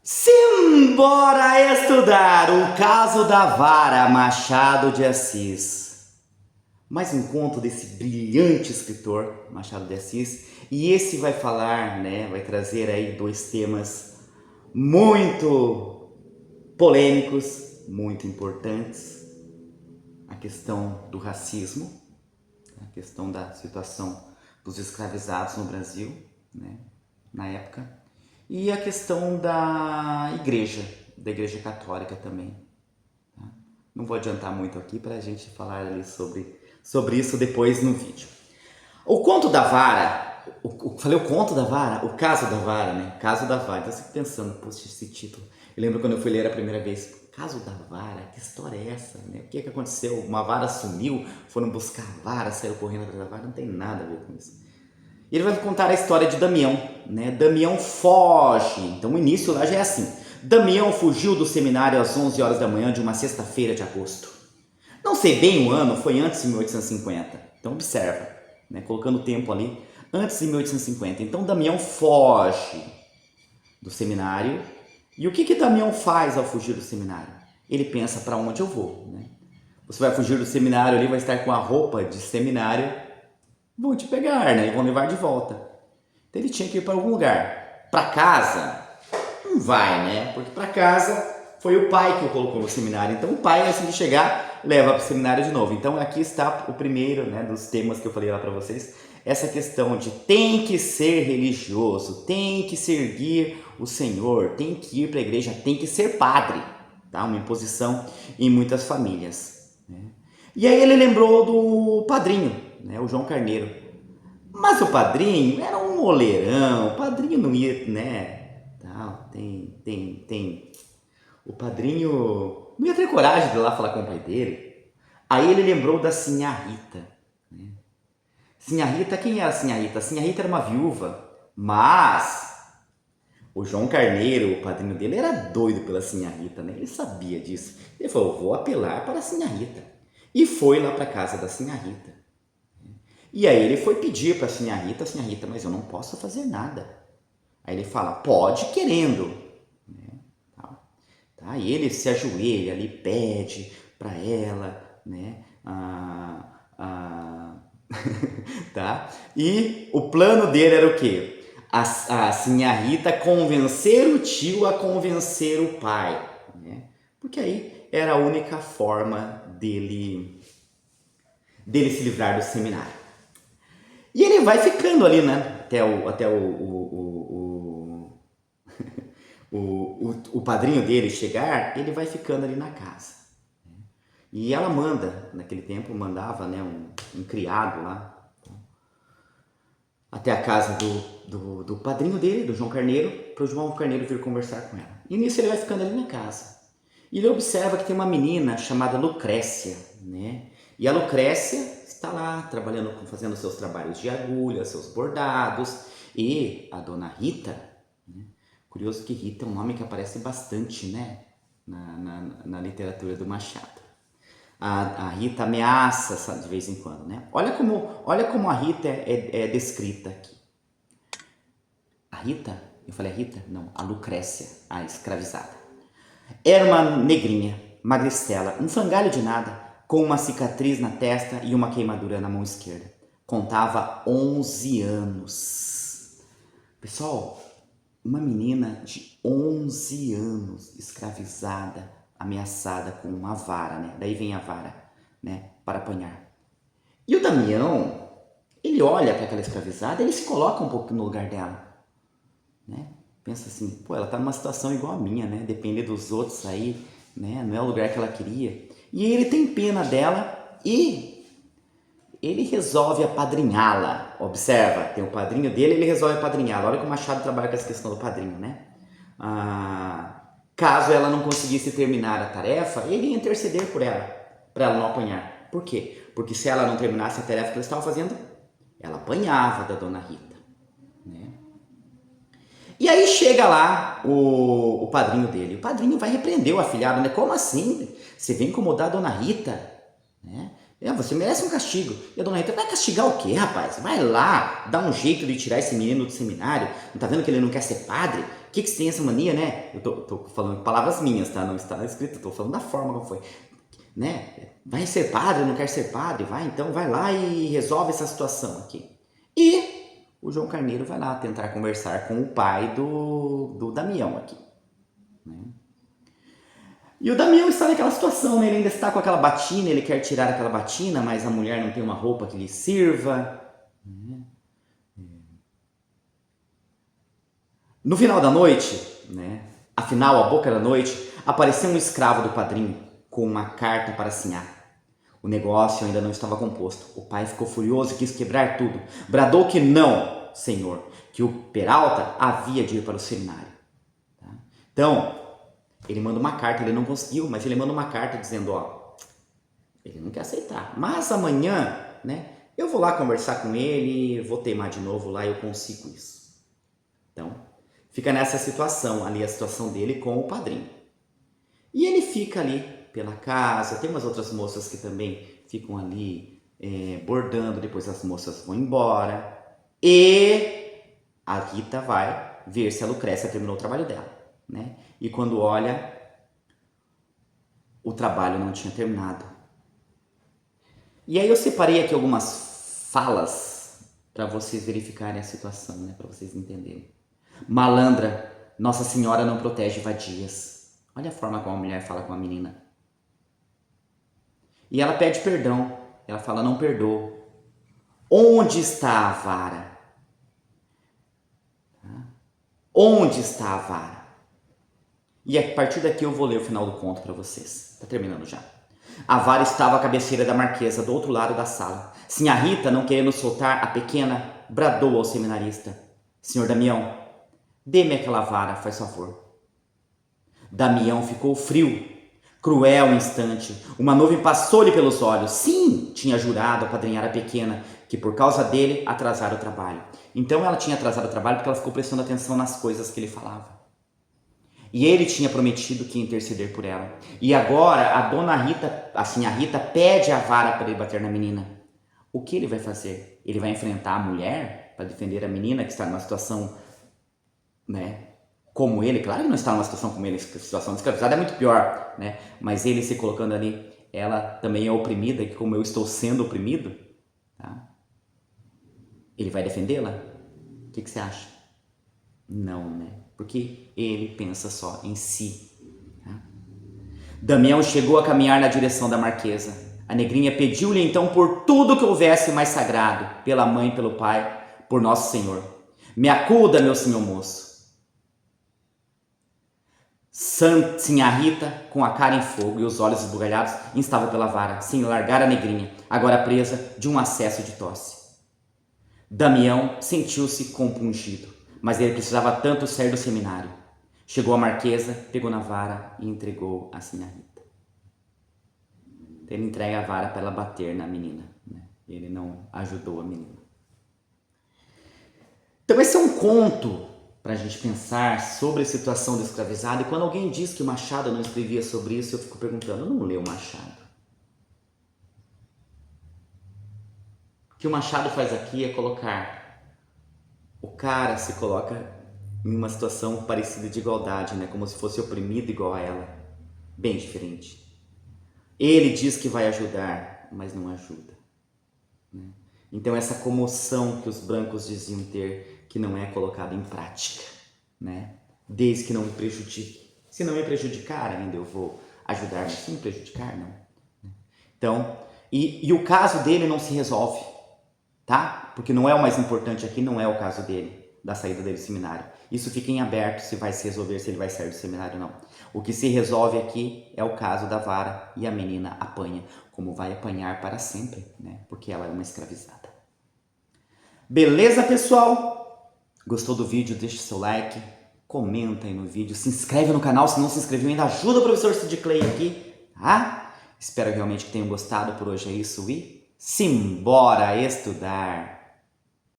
Simbora estudar o caso da vara, Machado de Assis. Mais um conto desse brilhante escritor, Machado de Assis, e esse vai falar, vai trazer aí dois temas muito polêmicos, muito importantes. A questão do racismo, a questão da situação dos escravizados no Brasil, na época, e a questão da Igreja Católica também. Tá? Não vou adiantar muito aqui para a gente falar ali sobre isso depois no vídeo. O conto da vara, falei o conto da vara, o caso da vara, né? Caso da vara. Então eu fico pensando, poxa, esse título. Eu lembro quando eu fui ler a primeira vez, caso da vara, que história é essa? Né? O que aconteceu? Uma vara sumiu, foram buscar a vara, saiu correndo atrás da vara, não tem nada a ver com isso. Ele vai contar a história de Damião, né? Damião foge. Então o início lá já é assim. Damião fugiu do seminário às 11 horas da manhã de uma sexta-feira de agosto. Não sei bem o ano, foi antes de 1850. Então observa, colocando o tempo ali, antes de 1850. Então Damião foge do seminário. E o que Damião faz ao fugir do seminário? Ele pensa, para onde eu vou? Você vai fugir do seminário ali, vai estar com a roupa de seminário, vão te pegar, e vão levar de volta. Então ele tinha que ir para algum lugar. Para casa, não vai, porque para casa foi o pai que o colocou no seminário. Então o pai, assim que chegar, leva para o seminário de novo. Então aqui está o primeiro, dos temas que eu falei lá para vocês. Essa questão de tem que ser religioso, tem que servir o Senhor, tem que ir para a igreja, tem que ser padre. Tá? Uma imposição em muitas famílias. E aí ele lembrou do padrinho, o João Carneiro. Mas o padrinho era um moleirão, o padrinho não ia, o padrinho não ia ter coragem de ir lá falar com o pai dele. Aí ele lembrou da Sinhá Rita. Sinhá Rita, quem era a Sinhá Rita? A Sinhá Rita era uma viúva, mas o João Carneiro, o padrinho dele, era doido pela Sinhá Rita, Ele sabia disso. Ele falou, vou apelar para a Sinhá Rita. E foi lá para a casa da Sinhá Rita. E aí ele foi pedir para a Sinhá Rita, mas eu não posso fazer nada. Aí ele fala, pode querendo. Tá? E ele se ajoelha ali, pede para ela, tá? E o plano dele era o quê? A Sinhá Rita convencer o tio a convencer o pai. Porque aí era a única forma dele se livrar do seminário. E ele vai ficando ali, até o padrinho dele chegar, ele vai ficando ali na casa. E ela naquele tempo, mandava um criado lá, até a casa do padrinho dele, do João Carneiro, para o João Carneiro vir conversar com ela. E nisso ele vai ficando ali na casa. E ele observa que tem uma menina chamada Lucrécia, E a Lucrécia está lá trabalhando, fazendo seus trabalhos de agulha, seus bordados. E a dona Rita, curioso que Rita é um nome que aparece bastante, na literatura do Machado. A Rita ameaça de vez em quando, Olha como a Rita é descrita aqui. A Rita, eu falei a Rita? Não, a Lucrécia, a escravizada. Era uma negrinha, magricela, um frangalho de nada, com uma cicatriz na testa e uma queimadura na mão esquerda. Contava 11 anos. Pessoal, uma menina de 11 anos, escravizada, ameaçada com uma vara, Daí vem a vara, para apanhar. E o Damião, ele olha para aquela escravizada, ele se coloca um pouco no lugar dela, Pensa assim, ela tá numa situação igual a minha, Depender dos outros aí, Não é o lugar que ela queria. E ele tem pena dela e ele resolve apadrinhá-la. Observa, tem o padrinho dele, ele resolve apadrinhá-la. Olha como o Machado trabalha com essa questão do padrinho, Caso ela não conseguisse terminar a tarefa, ele ia interceder por ela, para ela não apanhar. Por quê? Porque se ela não terminasse a tarefa que ela estava fazendo, ela apanhava da dona Rita. E aí chega lá o padrinho dele. O padrinho vai repreender o afilhado, Como assim? Você vem incomodar a dona Rita? Você merece um castigo. E a dona Rita, vai castigar o quê, rapaz? Vai lá, dá um jeito de tirar esse menino do seminário. Não tá vendo que ele não quer ser padre? que você tem essa mania, né? Eu tô falando palavras minhas, tá? Não está escrito, tô falando da forma como foi. Né? Vai ser padre, não quer ser padre? Vai, então vai lá e resolve essa situação aqui. E o João Carneiro vai lá tentar conversar com o pai do Damião aqui. Né? E o Damião está naquela situação, né? Ele ainda está com aquela batina, ele quer tirar aquela batina, mas a mulher não tem uma roupa que lhe sirva. No final da noite, né? Afinal, à boca da noite, apareceu um escravo do padrinho com uma carta para assinar. O negócio ainda não estava composto. O pai ficou furioso e quis quebrar tudo. Bradou que não, senhor, que o Peralta havia de ir para o seminário. Tá? Então, ele manda uma carta, ele não conseguiu, mas ele manda uma carta dizendo, ó, ele não quer aceitar. Mas amanhã, né, eu vou lá conversar com ele, vou teimar de novo lá e eu consigo isso. Então, fica nessa situação, ali a situação dele com o padrinho. E ele fica ali pela casa, tem umas outras moças que também ficam ali bordando, depois as moças vão embora. E a Rita vai ver se a Lucrécia terminou o trabalho dela, né? E quando olha, o trabalho não tinha terminado. E aí eu separei aqui algumas falas para vocês verificarem a situação, né? Para vocês entenderem. Malandra, Nossa Senhora não protege vadias. Olha a forma como a mulher fala com a menina. E ela pede perdão. Ela fala, não perdoa. Onde está a vara? Onde está a vara? E a partir daqui eu vou ler o final do conto para vocês. Está terminando já. A vara estava à cabeceira da marquesa, do outro lado da sala. Sinha Rita, não querendo soltar a pequena, bradou ao seminarista. Senhor Damião, dê-me aquela vara, faz favor. Damião ficou frio, cruel um instante. Uma nuvem passou-lhe pelos olhos. Sim, tinha jurado apadrinhar a pequena, que por causa dele atrasara o trabalho. Então ela tinha atrasado o trabalho porque ela ficou prestando atenção nas coisas que ele falava. E ele tinha prometido que ia interceder por ela. E agora a dona Rita, a Sinha Rita, pede a vara para ele bater na menina. O que ele vai fazer? Ele vai enfrentar a mulher para defender a menina que está numa situação, né, como ele? Claro que não está numa situação como ele, a situação de escravizada é muito pior, né? Mas ele se colocando ali, ela também é oprimida, que como eu estou sendo oprimido, tá? Ele vai defendê-la? O que você acha? Não, né? Porque ele pensa só em si. Tá? Damião chegou a caminhar na direção da marquesa. A negrinha pediu-lhe então por tudo que houvesse mais sagrado, pela mãe e pelo pai, por Nosso Senhor. Me acuda, meu senhor moço. Sinha Rita, com a cara em fogo e os olhos esbugalhados, instava pela vara, sem largar a negrinha, agora presa de um acesso de tosse. Damião sentiu-se compungido, mas ele precisava tanto sair do seminário. Chegou a marquesa, pegou na vara e entregou a Sinha Rita. Ele entrega a vara para ela bater na menina, né? Ele não ajudou a menina. Então esse é um conto para a gente pensar sobre a situação do escravizado. E quando alguém diz que o Machado não escrevia sobre isso, eu fico perguntando, eu não leio o Machado. O que o Machado faz aqui é colocar, o cara se coloca em uma situação parecida de igualdade, né? Como se fosse oprimido igual a ela, bem diferente. Ele diz que vai ajudar, mas não ajuda, né? Então essa comoção que os brancos diziam ter, que não é colocada em prática, né? Desde que não me prejudique. Se não me prejudicar ainda eu vou ajudar, mas se me prejudicar, não. Então, e o caso dele não se resolve, tá? Porque não é o mais importante aqui, não é o caso dele, da saída dele do seminário. Isso fica em aberto se vai se resolver, se ele vai sair do seminário ou não. O que se resolve aqui é o caso da vara e a menina apanha, como vai apanhar para sempre, né? Porque ela é uma escravizada. Beleza, pessoal? Gostou do vídeo? Deixa seu like, comenta aí no vídeo, se inscreve no canal, se não se inscreveu ainda ajuda o professor Sid Clay aqui, tá? Espero realmente que tenham gostado. Por hoje é isso e simbora estudar!